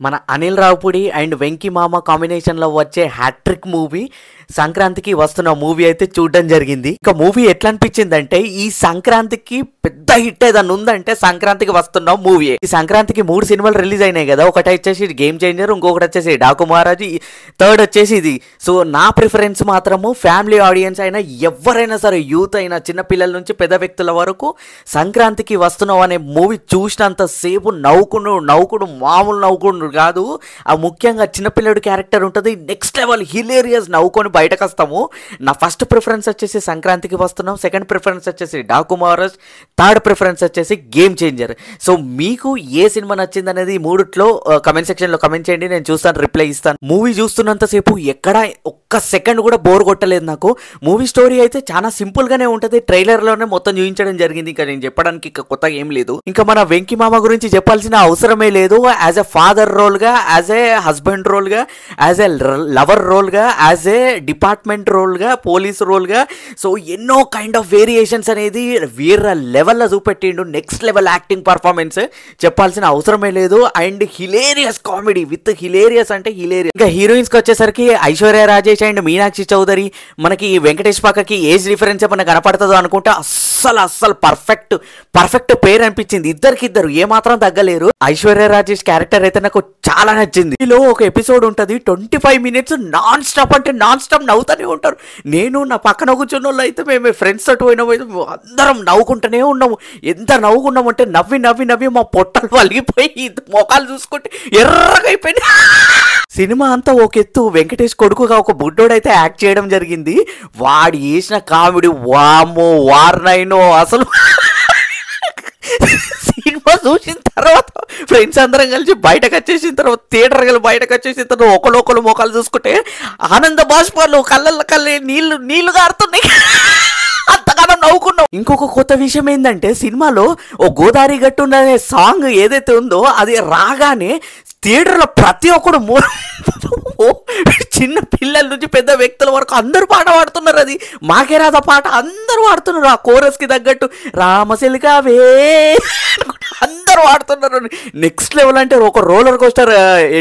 మన అనిల్ రావుపూడి అండ్ వెంకీ మామ కాంబినేషన్లో వచ్చే హ్యాట్రిక్ మూవీ సంక్రాంతికి వస్తున్న మూవీ అయితే చూడడం జరిగింది. ఇక మూవీ ఎట్లా అనిపించిందంటే ఈ సంక్రాంతికి పెద్ద హిట్ ఏదన్నా ఉందంటే సంక్రాంతికి వస్తున్న మూవీ. ఈ సంక్రాంతికి 3 సినిమాలు రిలీజ్ అయినాయి కదా. ఒకటి వచ్చేసి గేమ్ చేంజర్, ఇంకొకటి వచ్చేసి డాకు మహారాజు, థర్డ్ వచ్చేసి ఇది. సో నా ప్రిఫరెన్స్ మాత్రము ఫ్యామిలీ ఆడియన్స్ అయినా ఎవరైనా సరే, యూత్ అయినా, చిన్నపిల్లల నుంచి పెద్ద వ్యక్తుల వరకు సంక్రాంతికి వస్తున్నాం అనే మూవీ చూసినంత సేపు నవ్వుకుడు మామూలు నవ్వుకుడు కాదు. ఆ ముఖ్యంగా చిన్నపిల్లడు క్యారెక్టర్ ఉంటుంది, నెక్స్ట్ లెవెల్ హిలేరియస్, నవ్వుకొని బయటకు వస్తాము. నా ఫస్ట్ ప్రిఫరెన్స్ వచ్చేసి సంక్రాంతికి వస్తున్నాం, సెకండ్ ప్రిఫరెన్స్ వచ్చేసి డాకు మహారాజ్, థర్డ్ ప్రిఫరెన్స్ వచ్చేసి గేమ్ చేంజర్. సో మీకు ఏ సినిమా నచ్చింది అనేది ఈ మూడిట్లో కమెంట్ సెక్షన్లో కమెంట్ చేయండి, నేను చూస్తాను, రిప్లై ఇస్తాను. మూవీ చూస్తున్నంతసేపు ఎక్కడ ఒక్క సెకండ్ కూడా బోర్ కొట్టలేదు నాకు. మూవీ స్టోరీ అయితే చాలా సింపుల్ గానే ఉంటుంది, ట్రైలర్లోనే మొత్తం చూపించడం జరిగింది. ఇంకా నేను చెప్పడానికి ఇంకా కొత్తగా ఏం లేదు. ఇంకా మన వెంకీ మామ గురించి చెప్పాల్సిన అవసరమే లేదు. యాజ్ ఎ ఫాదర్ రోల్ గా, యాజ్ ఏ హస్బెండ్ రోల్ గా, యాజ్ ఏ లవర్ రోల్ గా, యాజ్ ఏ డిపార్ట్మెంట్ రోల్ గా, పోలీస్ రోల్ గా, సో ఎన్నో కైండ్ ఆఫ్ వేరియేషన్స్ అనేది వేరే లెవెల్లో చూపెట్టిండు. నెక్స్ట్ లెవెల్ యాక్టింగ్ పర్ఫార్మెన్స్, చెప్పాల్సిన అవసరమే లేదు. And hilarious comedy with hilarious అంటే హిలేరియస్. ఇంకా హీరోయిన్స్ కి వచ్చేసరికి ఐశ్వర్య రాజేష్ అండ్ మీనాక్షి చౌదరి. మనకి వెంకటేష్ పక్కకి ఏజ్ డిఫరెన్స్ ఏమన్నా కనపడుతుందో అనుకుంటే అస్సలు పర్ఫెక్ట్ పేరు అనిపించింది. ఇద్దరు ఏమాత్రం తగ్గలేరు. ఐశ్వర్య రాజేష్ క్యారెక్టర్ అయితే నాకు చాలా నచ్చింది. ఈలో ఒక ఎపిసోడ్ ఉంటుంది, 25 మినిట్స్ నాన్ స్టాప్ నవ్వుతూనే ఉంటారు. నేను నా పక్కన కూర్చున్న వాళ్ళు అయితే మేము ఫ్రెండ్స్ తోటి పోయినాము, అందరం నవ్వుకుంటూనే ఉన్నాము. ఎంత నవ్వుకున్నాము అంటే నవ్వి మా పొట్టలు వలిగిపోయి మొఖాలు చూసుకుంటే ఎర్రగా అయిపోయింది. సినిమా అంతా ఒక ఎత్తు, వెంకటేష్ కొడుకుగా ఒక బుడ్డోడైతే యాక్ట్ చేయడం జరిగింది. వాడు చేసిన కామెడీ వామో వార్నైనో అసలు. సినిమా చూసిన తర్వాత ఫ్రెండ్స్ అందరం కలిసి బయటకు వచ్చేసిన తర్వాత, థియేటర్ కలిసి బయటకు వచ్చేసిన తర్వాత ఒకళ్ళు మొఖాలు చూసుకుంటే ఆనంద బాష్పాలు కళ్ళ నీళ్లు గారుతున్నాయి. అంతగానో నవ్వుకున్నాం. ఇంకొక కొత్త విషయం ఏంటంటే సినిమాలో ఓ గోదావరి గట్టు అనే సాంగ్ ఏదైతే ఉందో అది రాగానే థియేటర్లో ప్రతి ఒక్కడు చిన్న పిల్లల నుంచి పెద్ద వ్యక్తుల వరకు అందరూ పాట పాడుతున్నారు. అది మాకే రాదా పాట, అందరూ పాడుతున్నారు. ఆ కోరస్ కి తగ్గట్టు రామశిలికావే అందరూ ఆడుతున్నారు. నెక్స్ట్ లెవెల్ అంటే ఒక రోలర్ కోస్టర్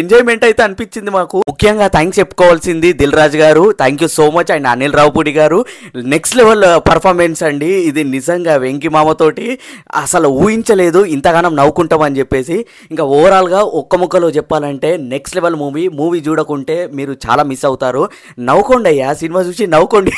ఎంజాయ్మెంట్ అయితే అనిపించింది మాకు. ముఖ్యంగా థ్యాంక్స్ చెప్పుకోవాల్సింది దిల్ రాజు గారు, thank you so much. And Anil Ravipudi గారు నెక్స్ట్ లెవెల్ పర్ఫార్మెన్స్ అండి. ఇది నిజంగా వెంకీ మామతోటి అసలు ఊహించలేదు ఇంతగానం నవ్వుకుంటామని చెప్పేసి. ఇంకా ఓవరాల్గా ఒక్క ముక్కలో చెప్పాలంటే నెక్స్ట్ లెవెల్ మూవీ చూడకుంటే మీరు చాలా మిస్ అవుతారు. నవ్వుకోండి అయ్యా, సినిమా చూసి నవ్వుకోండి.